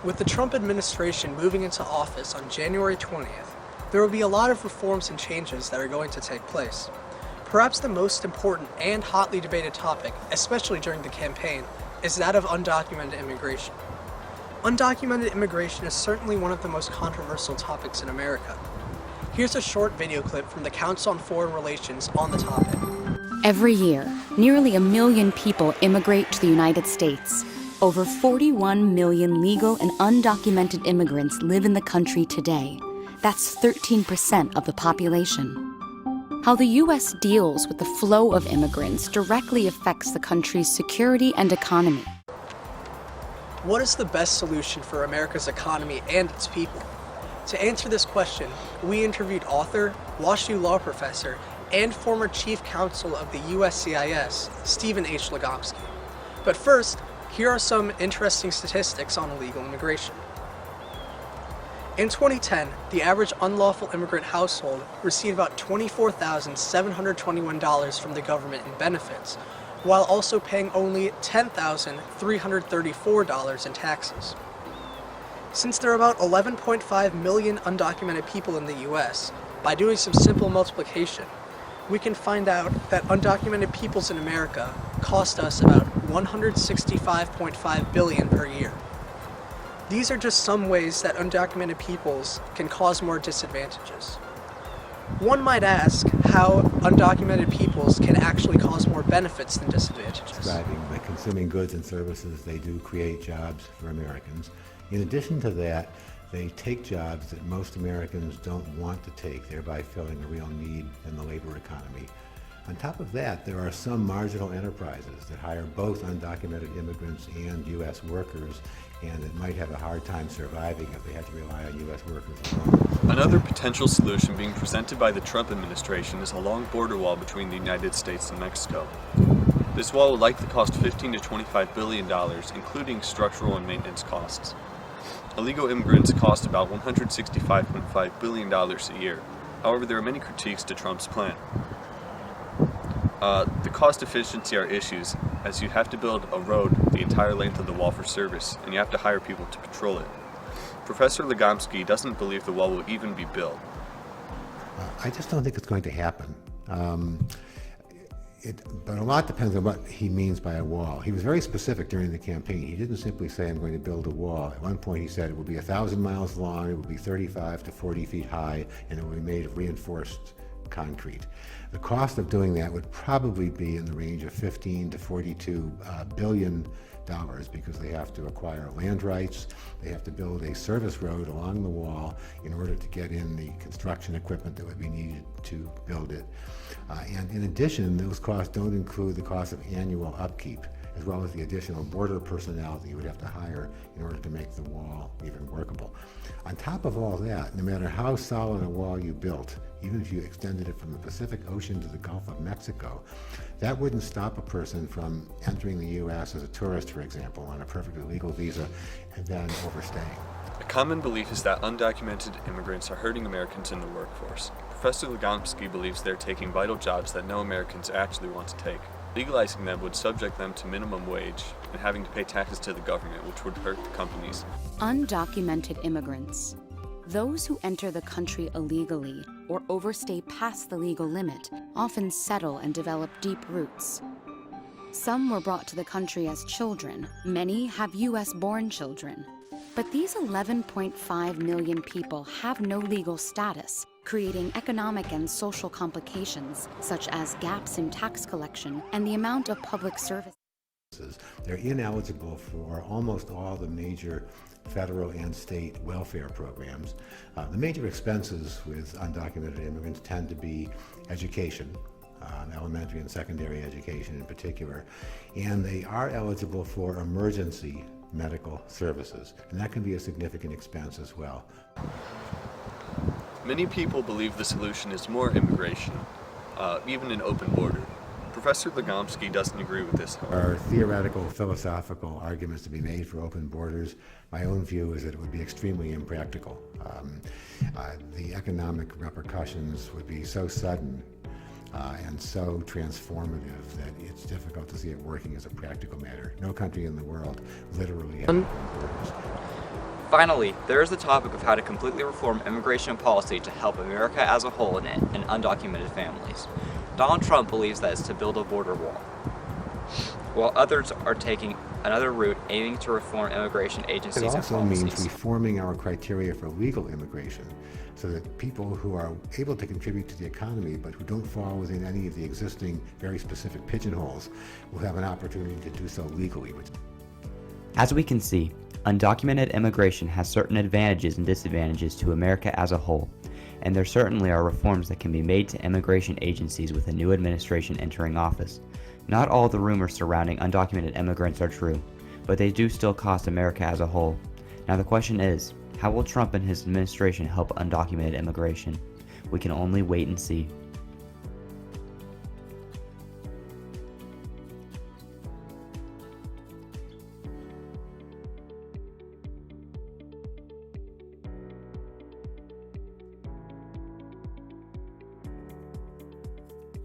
With the Trump administration moving into office on January 20th, there will be a lot of reforms and changes that are going to take place. Perhaps the most important and hotly debated topic, especially during the campaign, is that of undocumented immigration. Undocumented immigration is certainly one of the most controversial topics in America. Here's a short video clip from the Council on Foreign Relations on the topic. Every year, nearly 1 million people immigrate to the United States. Over 41 million legal and undocumented immigrants live in the country today. That's 13% of the population. How the U.S. deals with the flow of immigrants directly affects the country's security and economy. What is the best solution for America's economy and its people? To answer this question, we interviewed author, WashU law professor, and former chief counsel of the USCIS, Stephen H. Legomsky. But first, here are some interesting statistics on illegal immigration. In 2010, the average unlawful immigrant household received about $24,721 from the government in benefits, while also paying only $10,334 in taxes. Since there are about 11.5 million undocumented people in the US, by doing some simple multiplication, we can find out that undocumented peoples in America cost us about $165.5 billion per year. These are just some ways that undocumented peoples can cause more disadvantages. One might ask how undocumented peoples can actually cause more benefits than disadvantages. By consuming goods and services, they do create jobs for Americans. In addition to that, they take jobs that most Americans don't want to take, thereby filling a real need in the labor economy. On top of that, there are some marginal enterprises that hire both undocumented immigrants and U.S. workers, and that might have a hard time surviving if they had to rely on U.S. workers alone. Another potential solution being presented by the Trump administration is a long border wall between the United States and Mexico. This wall would likely cost $15 to $25 billion, including structural and maintenance costs. Illegal immigrants cost about $165.5 billion a year. However, there are many critiques to Trump's plan. The cost efficiency are issues, as you have to build a road the entire length of the wall for service, and you have to hire people to patrol it. Professor Legomsky doesn't believe the wall will even be built. I just don't think it's going to happen. But a lot depends on what he means by a wall. He was very specific during the campaign. He didn't simply say, I'm going to build a wall. At one point he said it will be 1,000 miles long, it will be 35 to 40 feet high, and it will be made of reinforced concrete. The cost of doing that would probably be in the range of $15 to $42 billion, because they have to acquire land rights, they have to build a service road along the wall in order to get in the construction equipment that would be needed to build it. And in addition, those costs don't include the cost of annual upkeep, as well as the additional border personnel that you would have to hire in order to make the wall even workable. On top of all that, no matter how solid a wall you built, even if you extended it from the Pacific Ocean to the Gulf of Mexico, that wouldn't stop a person from entering the U.S. as a tourist, for example, on a perfectly legal visa, and then overstaying. A common belief is that undocumented immigrants are hurting Americans in the workforce. Professor Legomsky believes they're taking vital jobs that no Americans actually want to take. Legalizing them would subject them to minimum wage and having to pay taxes to the government, which would hurt the companies. Undocumented immigrants. Those who enter the country illegally or overstay past the legal limit often settle and develop deep roots. Some were brought to the country as children. Many have U.S.-born children. But these 11.5 million people have no legal status, creating economic and social complications, such as gaps in tax collection and the amount of public services. They're ineligible for almost all the major federal and state welfare programs. The major expenses with undocumented immigrants tend to be education, elementary and secondary education in particular, and they are eligible for emergency medical services, and that can be a significant expense as well. Many people believe the solution is more immigration, even an open border. Professor Legomsky doesn't agree with this. There are theoretical, philosophical arguments to be made for open borders. My own view is that it would be extremely impractical. The economic repercussions would be so sudden and so transformative that it's difficult to see it working as a practical matter. No country in the world literally has open borders. Finally, there is the topic of how to completely reform immigration policy to help America as a whole and undocumented families. Donald Trump believes that it's to build a border wall, while others are taking another route aiming to reform immigration agencies It and also policies. means reforming our criteria for legal immigration so that people who are able to contribute to the economy but who don't fall within any of the existing very specific pigeonholes will have an opportunity to do so legally. As we can see, undocumented immigration has certain advantages and disadvantages to America as a whole, and there certainly are reforms that can be made to immigration agencies with a new administration entering office. Not all the rumors surrounding undocumented immigrants are true, but they do still cost America as a whole. Now the question is, how will Trump and his administration help undocumented immigration? We can only wait and see.